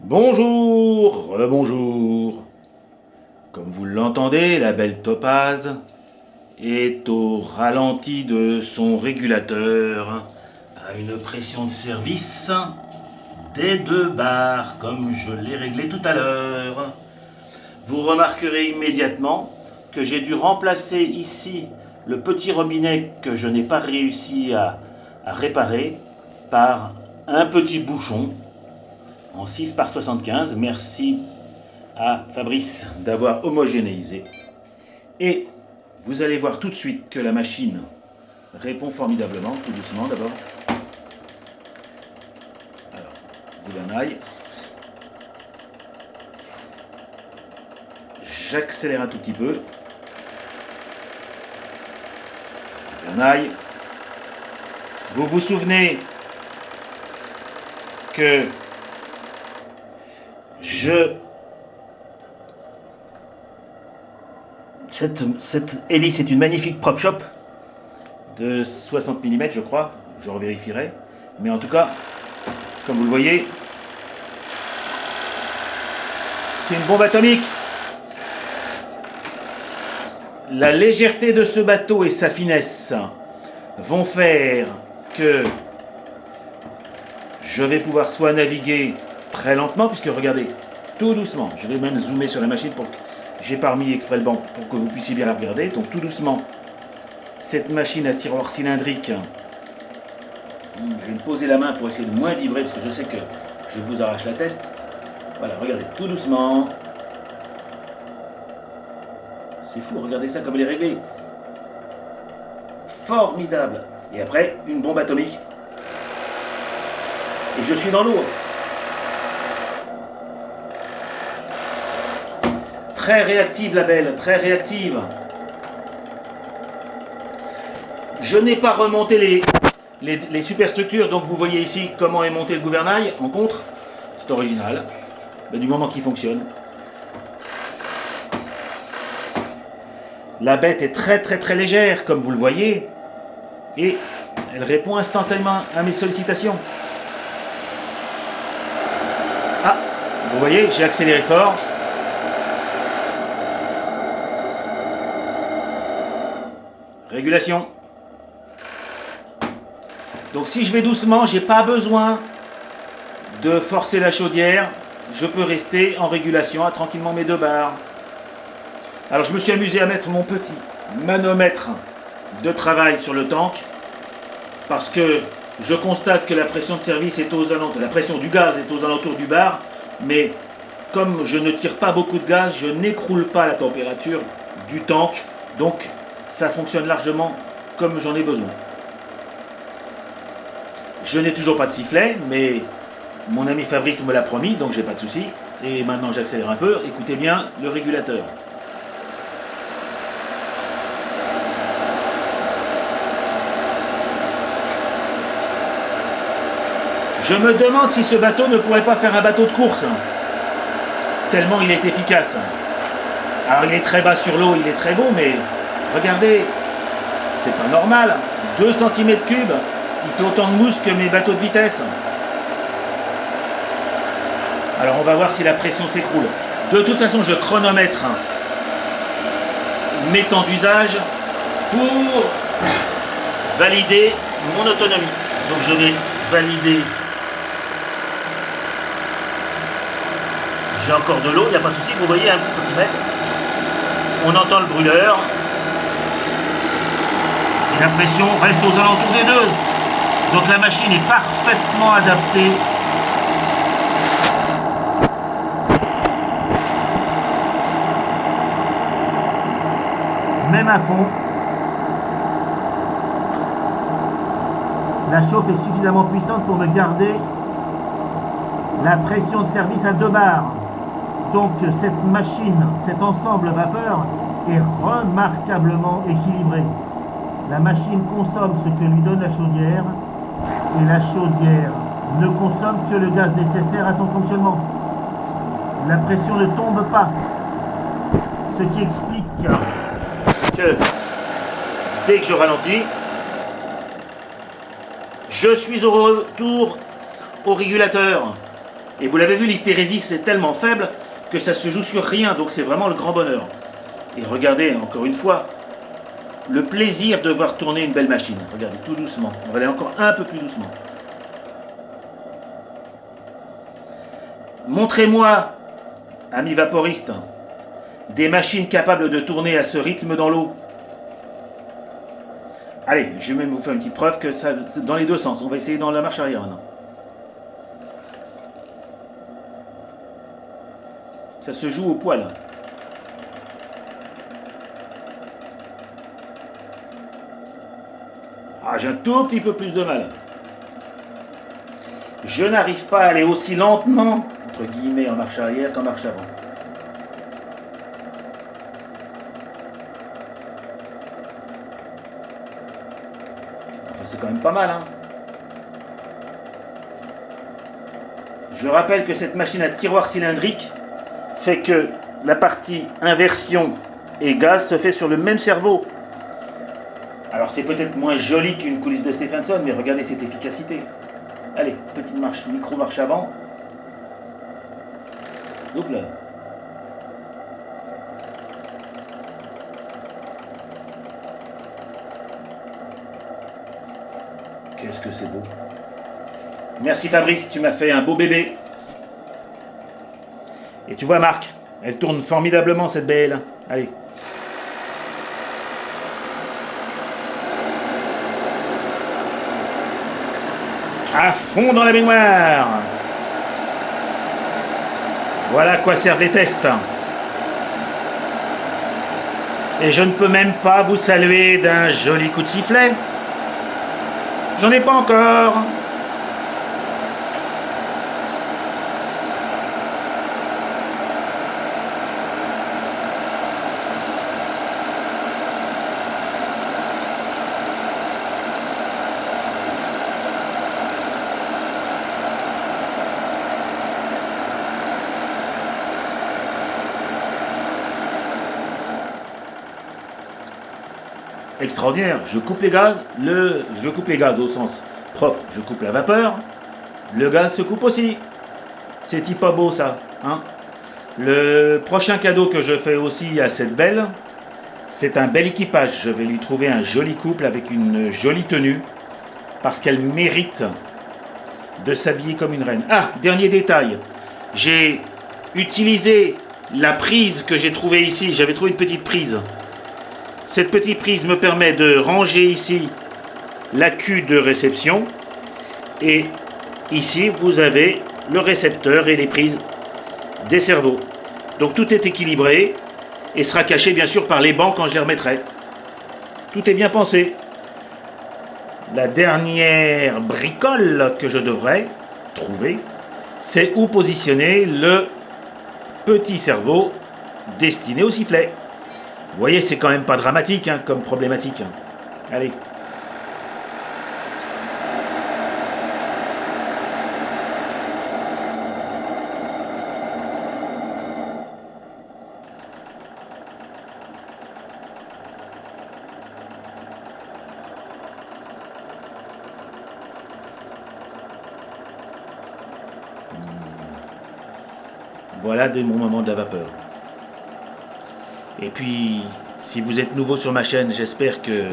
Bonjour, rebonjour. Comme vous l'entendez, la belle Topaz est au ralenti de son régulateur à une pression de service des 2 bars, comme je l'ai réglé tout à l'heure. Vous remarquerez immédiatement que j'ai dû remplacer ici le petit robinet que je n'ai pas réussi à réparer par un petit bouchon en 6 par 75. Merci à Fabrice d'avoir homogénéisé. Et vous allez voir tout de suite que la machine répond formidablement, tout doucement d'abord. Alors, gouvernail. J'accélère un tout petit peu. Gouvernail. Vous vous souvenez que cette hélice est une magnifique prop shop de 60 mm, je crois. Je revérifierai. Mais en tout cas, comme vous le voyez, c'est une bombe atomique. La légèreté de ce bateau et sa finesse vont faire que je vais pouvoir soit naviguer très lentement, puisque regardez, tout doucement, je vais même zoomer sur la machine pour que j'ai pas remis exprès le banc pour que vous puissiez bien la regarder. Donc tout doucement, cette machine à tiroir cylindrique, je vais me poser la main pour essayer de moins vibrer, parce que je sais que je vous arrache la tête. Voilà, regardez, tout doucement. C'est fou, regardez ça comme elle est réglée. Formidable. Et après, une bombe atomique. Et je suis dans l'eau. Très réactive la belle, très réactive. Je n'ai pas remonté les superstructures, donc vous voyez ici comment est monté le gouvernail en contre. C'est original, mais du moment qu'il fonctionne. La bête est très légère, comme vous le voyez, et elle répond instantanément à mes sollicitations. Ah, vous voyez, j'ai accéléré fort. Régulation. Donc si je vais doucement, j'ai pas besoin de forcer la chaudière. Je peux rester en régulation à tranquillement mes 2 bars. Alors je me suis amusé à mettre mon petit manomètre de travail sur le tank parce que je constate que la pression de service est aux alentours, la pression du gaz est aux alentours du bar, mais comme je ne tire pas beaucoup de gaz, je n'écroule pas la température du tank, donc ça fonctionne largement comme j'en ai besoin. Je n'ai toujours pas de sifflet, mais mon ami Fabrice me l'a promis, donc j'ai pas de souci. Et maintenant j'accélère un peu, écoutez bien le régulateur. Je me demande si ce bateau ne pourrait pas faire un bateau de course, tellement il est efficace. Alors il est très bas sur l'eau, il est très beau, mais regardez, c'est pas normal. 2 cm3, il fait autant de mousse que mes bateaux de vitesse. Alors on va voir si la pression s'écroule. De toute façon, je chronomètre mes temps d'usage pour valider mon autonomie. Donc je vais valider. J'ai encore de l'eau, il n'y a pas de souci, vous voyez, un petit centimètre. On entend le brûleur. Et la pression reste aux alentours des 2. Donc la machine est parfaitement adaptée. Même à fond. La chauffe est suffisamment puissante pour me garder la pression de service à 2 bars. Donc cette machine, cet ensemble vapeur est remarquablement équilibré. La machine consomme ce que lui donne la chaudière et la chaudière ne consomme que le gaz nécessaire à son fonctionnement. La pression ne tombe pas, ce qui explique que dès que je ralentis, je suis au retour au régulateur. Et vous l'avez vu, l'hystérésis c'est tellement faible que ça se joue sur rien, donc c'est vraiment le grand bonheur. Et regardez, encore une fois, le plaisir de voir tourner une belle machine. Regardez, tout doucement. On va aller encore un peu plus doucement. Montrez-moi, amis vaporistes, des machines capables de tourner à ce rythme dans l'eau. Allez, je vais même vous faire une petite preuve que ça, dans les deux sens. On va essayer dans la marche arrière maintenant. Ça se joue au poil. Ah, j'ai un tout petit peu plus de mal. Je n'arrive pas à aller aussi lentement, entre guillemets, en marche arrière qu'en marche avant. Enfin, c'est quand même pas mal, hein. Je rappelle que cette machine à tiroir cylindrique fait que la partie inversion et gaz se fait sur le même cerveau. Alors c'est peut-être moins joli qu'une coulisse de Stephenson, mais regardez cette efficacité. Allez, petite marche, micro-marche avant. Hop là. Qu'est-ce que c'est beau. Merci Fabrice, tu m'as fait un beau bébé. Et tu vois Marc, elle tourne formidablement cette BL. Allez. À fond dans la baignoire. Voilà à quoi servent les tests. Et je ne peux même pas vous saluer d'un joli coup de sifflet. J'en ai pas encore. Extraordinaire, je coupe les gaz, je coupe les gaz au sens propre, je coupe la vapeur, le gaz se coupe aussi. C'est pas beau ça, hein. Le prochain cadeau que je fais aussi à cette belle, c'est un bel équipage. Je vais lui trouver un joli couple avec une jolie tenue, parce qu'elle mérite de s'habiller comme une reine. Ah, dernier détail, j'ai utilisé la prise que j'ai trouvée ici, j'avais trouvé une petite prise. Cette petite prise me permet de ranger ici la queue de réception. Et ici, vous avez le récepteur et les prises des cerveaux. Donc tout est équilibré et sera caché bien sûr par les bancs quand je les remettrai. Tout est bien pensé. La dernière bricole que je devrais trouver, c'est où positionner le petit cerveau destiné au sifflet. Vous voyez, c'est quand même pas dramatique hein, comme problématique. Allez. Voilà de mon moment de la vapeur. Et puis, si vous êtes nouveau sur ma chaîne, j'espère que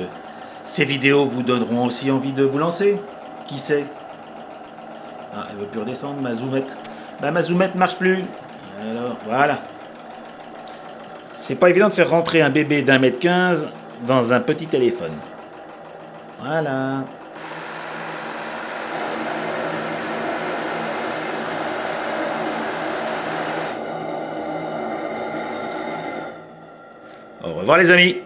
ces vidéos vous donneront aussi envie de vous lancer. Qui sait? Ah, elle veut plus redescendre, ma zoomette. Bah, ma zoomette marche plus. Alors, voilà. C'est pas évident de faire rentrer un bébé d'1,15 m dans un petit téléphone. Voilà. Au revoir les amis.